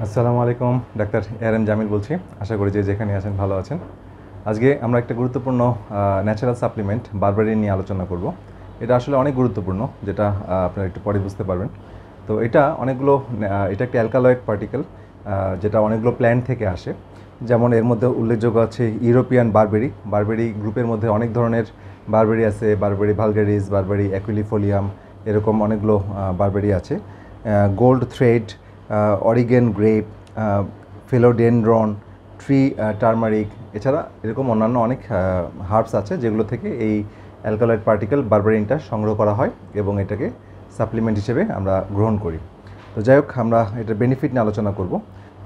আসসালামু আলাইকুম, doctor ARM Jamil বলছি। আশা করি যে যেখানে আছেন ভালো আছেন। আজকে আমরা একটা গুরুত্বপূর্ণ ন্যাচারাল সাপ্লিমেন্ট বারবারিন নিয়ে আলোচনা করব। এটা আসলে অনেক গুরুত্বপূর্ণ, যেটা আপনারা একটু পরে বুঝতে পারবেন। তো এটা অনেকগুলো এটা একটা অ্যালকালয়েড পার্টিকেল, যেটা অনেকগুলো প্ল্যান্ট থেকে আসে। যেমন এর মধ্যে উল্লেখযোগ্য আছে ইউরোপিয়ান বারবেরি। বারবেরি গ্রুপের মধ্যে অনেক ধরনের বারবেরি আছে, বারবেরি ভালগারিস, বারবেরি অ্যাকুইলিফোলিয়াম, এরকম অনেকগুলো বারবেরি আছে। Gold thread, Oregon grape, philodendron, tree turmeric, এছাড়া এরকম অন্যান্য অনেক হার্বস আছে যেগুলো থেকে এই অ্যালকালয়েড পার্টিকেল বারবারিনটা সংগ্রহ করা হয় এবং এটাকে সাপ্লিমেন্ট হিসেবে আমরা গ্রহণ করি। তো যাই হোক, আমরা এটার বেনিফিট নিয়ে আলোচনা করব।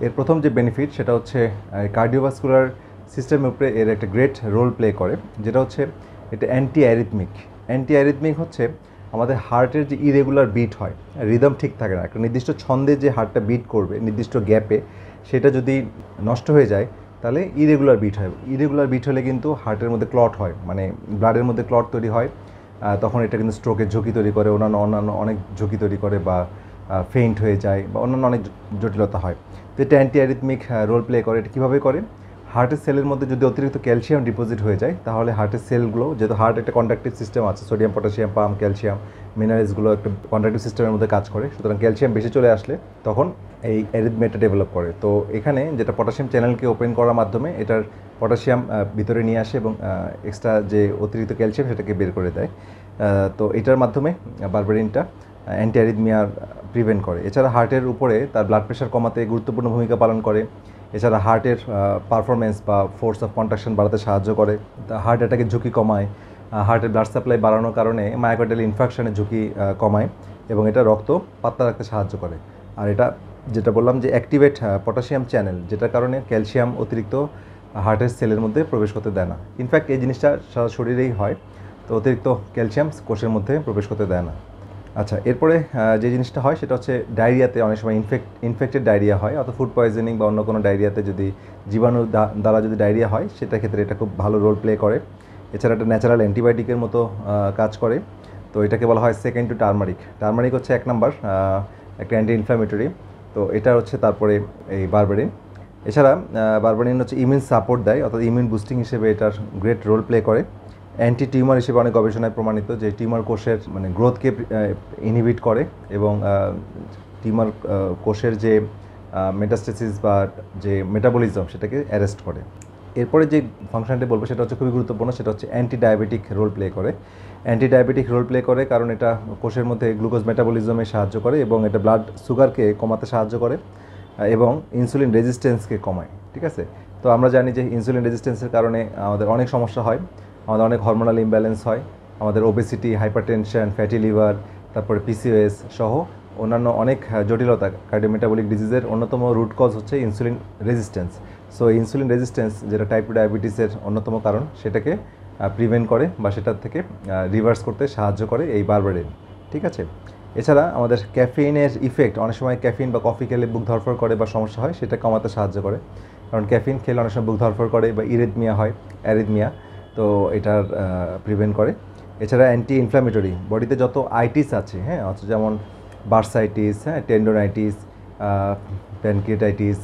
এর প্রথম যে বেনিফিট সেটা হচ্ছে কার্ডিওভাস্কুলার সিস্টেমের উপরে এর একটা গ্রেট রোল প্লে করে, যেটা হচ্ছে এটা অ্যান্টি অ্যারিথমিক। অ্যান্টি অ্যারিথমিক হচ্ছে আমাদের হার্টের যে ইরেগুলার বিট হয়, রিদম ঠিক থাকে না, একটা নির্দিষ্ট ছন্দে যে হার্টটা বিট করবে নির্দিষ্ট গ্যাপে, সেটা যদি নষ্ট হয়ে যায় তাহলে ইরেগুলার বিট হয়। ইরেগুলার বিট হলে কিন্তু হার্টের মধ্যে ক্লট হয়, মানে ব্লাডের মধ্যে ক্লট তৈরি হয়। তখন এটা কিন্তু স্ট্রোকের ঝুঁকি তৈরি করে, অন্যান্য অনেক ঝুঁকি তৈরি করে, বা ফেইন্ট হয়ে যায়, বা অন্যান্য অনেক জটিলতা হয়। তো এটা অ্যান্টি অ্যারিথমিক রোল প্লে করে। এটা কীভাবে করে? হার্টের সেলের মধ্যে যদি অতিরিক্ত ক্যালসিয়াম ডিপোজিট হয়ে যায়, তাহলে হার্টের সেলগুলো, যেহেতু হার্ট একটা কন্ডাক্টিভ সিস্টেম আছে, সোডিয়াম পটাশিয়াম পাম্প, ক্যালসিয়াম মিনারেলসগুলো একটা কন্ডাক্টিভ সিস্টেমের মধ্যে কাজ করে, সুতরাং ক্যালসিয়াম বেশি চলে আসলে তখন এই অ্যারিথমিয়াটা ডেভেলপ করে। তো এখানে যেটা পটাশিয়াম চ্যানেলকে ওপেন করার মাধ্যমে এটার পটাশিয়াম ভিতরে নিয়ে আসে এবং এক্সট্রা যে অতিরিক্ত ক্যালসিয়াম সেটাকে বের করে দেয়। তো এটার মাধ্যমে বারবারিনটা অ্যান্টি অ্যারিথমিয়ার প্রিভেন্ট করে। এছাড়া হার্টের উপরে তার ব্লাড প্রেশার কমাতে গুরুত্বপূর্ণ ভূমিকা পালন করে। এছাড়া হার্টের পারফরমেন্স বা ফোর্স অফ কন্ট্রাকশন বাড়াতে সাহায্য করে, হার্ট অ্যাটাকের ঝুঁকি কমায়, হার্টের ব্লাড সাপ্লাই বাড়ানোর কারণে মায়োকার্ডিয়াল ইনফার্কশনের ঝুঁকি কমায়, এবং এটা রক্ত পাতলা রাখতে সাহায্য করে। আর এটা যেটা বললাম যে অ্যাক্টিভেট পটাশিয়াম চ্যানেল, যেটার কারণে ক্যালসিয়াম অতিরিক্ত হার্টের সেলের মধ্যে প্রবেশ করতে দেয় না। ইনফ্যাক্ট এই জিনিসটা সারা শরীরেই হয়, তো অতিরিক্ত ক্যালসিয়াম কোষের মধ্যে প্রবেশ করতে দেয় না। আচ্ছা, এরপরে যে জিনিসটা হয় সেটা হচ্ছে ডায়রিয়াতে অনেক সময় ইনফেক্টেড ডায়রিয়া হয়, অর্থাৎ ফুড পয়জনিং বা অন্য কোনো ডায়রিয়াতে যদি জীবাণু দ্বারা যদি ডায়রিয়া হয়, সেটার ক্ষেত্রে এটা খুব ভালো রোল প্লে করে। এছাড়া একটা ন্যাচারাল অ্যান্টিবায়োটিকের মতো কাজ করে। তো এটাকে বলা হয় সেকেন্ড টু টার্মারিক। টার্মারিক হচ্ছে 1 নাম্বার একটা অ্যান্টি ইনফ্ল্যামেটরি। তো এটা হচ্ছে তারপরে এই বারবারিন। এছাড়া বারবারিন হচ্ছে ইমিউন সাপোর্ট দেয়, অর্থাৎ ইমিউন বুস্টিং হিসেবে এটার গ্রেট রোল প্লে করে। অ্যান্টি টিউমার হিসেবে অনেক গবেষণায় প্রমাণিত যে টিউমার কোষের মানে গ্রোথকে ইনহিবিট করে, এবং টিউমার কোষের যে মেটাস্টেসিস বা যে মেটাবলিজম সেটাকে অ্যারেস্ট করে। এরপরে যে ফাংশনটি বলবো সেটা হচ্ছে খুবই গুরুত্বপূর্ণ, সেটা হচ্ছে অ্যান্টি ডায়াবেটিক রোল প্লে করে। অ্যান্টি ডায়াবেটিক রোল প্লে করে কারণ এটা কোষের মধ্যে গ্লুকোজ মেটাবলিজমে সাহায্য করে, এবং এটা ব্লাড সুগারকে কমাতে সাহায্য করে, এবং ইনসুলিন রেজিস্ট্যান্সকে কমায়। ঠিক আছে? তো আমরা জানি যে ইনসুলিন রেজিস্ট্যান্সের কারণে আমাদের অনেক সমস্যা হয়, আমাদের অনেক হরমোনাল ইমব্যালেন্স হয়, আমাদের ওবেসিটি, হাইপারটেনশন, ফ্যাটি লিভার, তারপরে পিসিওএস সহ অন্যান্য অনেক জটিলতা। কার্ডিওমেটাবলিক ডিজিজের অন্যতম রুট কজ হচ্ছে insulin resistance. So insulin resistance, যেটা টাইপ 2 ডায়াবেটিসের অন্যতম কারণ, সেটাকে প্রিভেন্ট করে বা সেটার থেকে রিভার্স করতে সাহায্য করে এই বারবারিন। ঠিক আছে? এছাড়া আমাদের ক্যাফিনের ইফেক্ট, অনেক সময় ক্যাফিন বা কফি খেলে বুক ধরফর করে বা সমস্যা হয়, সেটা কমাতে সাহায্য করে। কারণ ক্যাফিন খেলে অনেক সময় বুক ধরফর করে বা ইরেথমিয়া হয়, অ্যারিথমিয়া, তো এটার প্রিভেন্ট করে। এছাড়া অ্যান্টি ইনফ্ল্যামেটরি, বডিতে যত আইটিস আছে, হ্যাঁ, অথচ যেমন বার্সাইটিস, হ্যাঁ, টেন্ডোনাইটিস, প্যানক্রিয়েটাইটিস,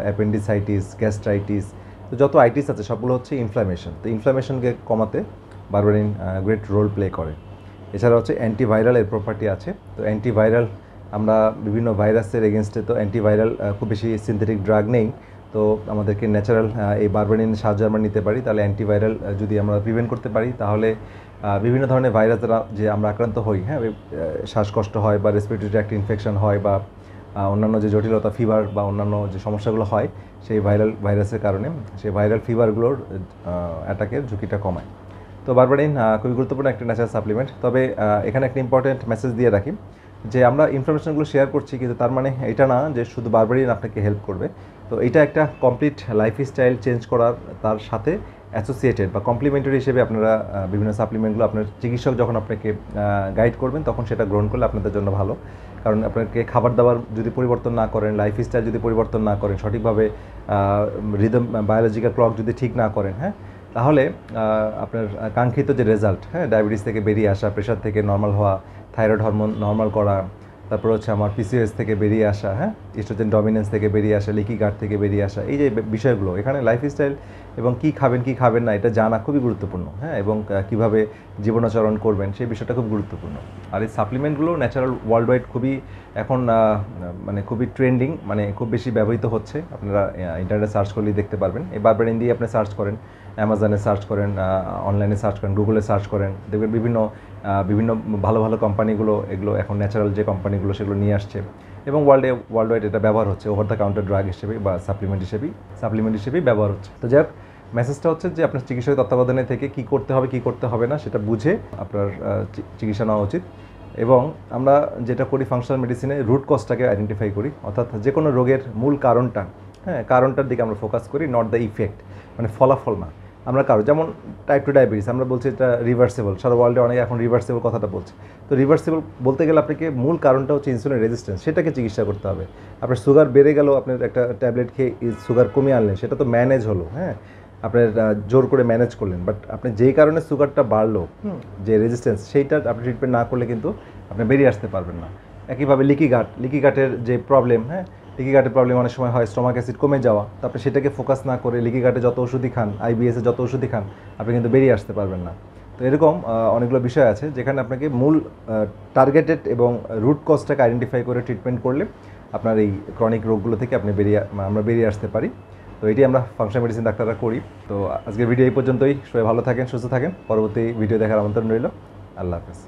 অ্যাপেন্ডিসাইটিস, গ্যাস্ট্রাইটিস, তো যত আইটিস আছে সবগুলো হচ্ছে ইনফ্ল্যামেশন। তো ইনফ্ল্যামেশনকে কমাতে বারবারিন গ্রেট রোল প্লে করে। এছাড়া হচ্ছে অ্যান্টিভাইরালের প্রপার্টি আছে। তো অ্যান্টিভাইরাল, আমরা বিভিন্ন ভাইরাসের এগেনস্টে তো অ্যান্টিভাইরাল খুব বেশি সিনথেটিক ড্রাগ নেই, তো আমাদেরকে ন্যাচারাল এই বারবারিনের সাহায্য আমরা নিতে পারি। তাহলে অ্যান্টিভাইরাল যদি আমরা প্রিভেন্ট করতে পারি, তাহলে বিভিন্ন ধরনের ভাইরাস দ্বারা যে আমরা আক্রান্ত হই, হ্যাঁ, শ্বাসকষ্ট হয় বা রেসপিরেটরি ট্র্যাক্ট ইনফেকশন হয়, বা অন্যান্য যে জটিলতা, ফিভার বা অন্যান্য যে সমস্যাগুলো হয় সেই ভাইরাসের কারণে, সেই ভাইরাল ফিভারগুলোর অ্যাটাকের ঝুঁকিটা কমায়। তো বারবারিন খুবই গুরুত্বপূর্ণ একটা ন্যাচারাল সাপ্লিমেন্ট। তবে এখানে একটা ইম্পর্টেন্ট মেসেজ দিয়ে রাখি, যে আমরা ইনফরমেশনগুলো শেয়ার করছি, কিন্তু তার মানে এটা না যে শুধু বারবারিন আপনাকে হেল্প করবে। তো এটা একটা কমপ্লিট লাইফস্টাইল চেঞ্জ করার তার সাথে অ্যাসোসিয়েটেড বা কমপ্লিমেন্টারি হিসেবে আপনারা বিভিন্ন সাপ্লিমেন্টগুলো আপনার চিকিৎসক যখন আপনাকে গাইড করবেন, তখন সেটা গ্রহণ করলে আপনাদের জন্য ভালো। কারণ আপনাকে খাবার দাবার যদি পরিবর্তন না করেন, লাইফস্টাইল যদি পরিবর্তন না করেন, সঠিকভাবে রিদম, বায়োলজিক্যাল ক্লক যদি ঠিক না করেন, হ্যাঁ, তাহলে আপনার কাঙ্ক্ষিত যে রেজাল্ট, হ্যাঁ, ডায়াবেটিস থেকে বেরিয়ে আসা, প্রেশার থেকে নর্মাল হওয়া, থাইরয়েড হরমোন নর্মাল করা, তারপর হচ্ছে আমার পিসিওএস থেকে বেরিয়ে আসা, হ্যাঁ, ইস্ট্রোজেন ডমিনেন্স থেকে বেরিয়ে আসা, লিকি গাট থেকে বেরিয়ে আসা, এই যে বিষয়গুলো এখানে লাইফস্টাইল এবং কী খাবেন না এটা জানা খুবই গুরুত্বপূর্ণ, হ্যাঁ, এবং কীভাবে জীবনাচরণ করবেন সেই বিষয়টা খুব গুরুত্বপূর্ণ। আর এই সাপ্লিমেন্টগুলো ন্যাচারাল ওয়ার্ল্ড ওয়াইড খুবই এখন মানে খুবই ট্রেন্ডিং, মানে খুব বেশি ব্যবহৃত হচ্ছে। আপনারা ইন্টারনেটে সার্চ করলেই দেখতে পারবেন। এই বারবারিন দিয়ে আপনি সার্চ করেন, অ্যামাজনে সার্চ করেন, অনলাইনে সার্চ করেন, গুগলে সার্চ করেন, দেখবেন বিভিন্ন ভালো ভালো কোম্পানিগুলো এগুলো এখন ন্যাচারাল যে কোম্পানিগুলো সেগুলো নিয়ে আসছে এবং ওয়ার্ল্ড ওয়াইড এটা ব্যবহার হচ্ছে ওভার দ্য কাউন্টার ড্রাগ হিসেবে বা সাপ্লিমেন্ট হিসেবেই ব্যবহার হচ্ছে। তো যাই হোক, মেসেজটা হচ্ছে যে আপনার চিকিৎসক তত্ত্বাবধানে থেকে কী করতে হবে না সেটা বুঝে আপনার চিকিৎসা নেওয়া উচিত। এবং আমরা যেটা করি ফাংশনাল মেডিসিনে রুট কজটাকে আইডেন্টিফাই করি, অর্থাৎ যে কোনো রোগের মূল কারণটা, হ্যাঁ, কারণটার দিকে আমরা ফোকাস করি, নট দ্য ইফেক্ট, মানে ফলাফল না। আমরা যেমন টাইপ 2 ডায়াবেটিস আমরা বলছি এটা রিভার্সেবল, সারা ওয়ার্ল্ডে অনেকে এখন রিভার্সেবল কথাটা বলছে। তো রিভার্সেবল বলতে গেলে আপনাকে মূল কারণটা হচ্ছে ইনসুলিন রেজিস্ট্যান্স, সেটাকে চিকিৎসা করতে হবে। আপনার সুগার বেড়ে গেল, আপনার একটা ট্যাবলেট খেয়ে সুগার কমিয়ে আনলেন, সেটা তো ম্যানেজ হলো, হ্যাঁ, আপনার জোর করে ম্যানেজ করলেন, বাট আপনি যেই কারণে সুগারটা বাড়লো, যে রেজিস্ট্যান্স, সেইটা আপনি ট্রিটমেন্ট না করলে কিন্তু আপনি বেরিয়ে আসতে পারবেন না। একইভাবে লিকি গাটের যে প্রবলেম, হ্যাঁ, লিকি গাটের প্রবলেম অনেক সময় হয় স্টোমাক অ্যাসিড কমে যাওয়া, তো আপনি সেটাকে ফোকাস না করে লিকি গাটে যত ওষুধই খান, আইবিএসে যত ওষুধই খান, আপনি কিন্তু বেরিয়ে আসতে পারবেন না। তো এরকম অনেকগুলো বিষয় আছে যেখানে আপনাকে মূল টার্গেটেড এবং রুট কজটাকে আইডেন্টিফাই করে ট্রিটমেন্ট করলে আপনার এই ক্রনিক রোগগুলো থেকে আমরা বেরিয়ে আসতে পারি। তো এটি আমরা ফাংশনাল মেডিসিন ডাক্তাররা করি। তো আজকের ভিডিও এই পর্যন্তই। সবাই ভালো থাকেন, সুস্থ থাকেন। পরবর্তী ভিডিও দেখার আমন্ত্রণ রইল। আল্লাহ হাফেজ।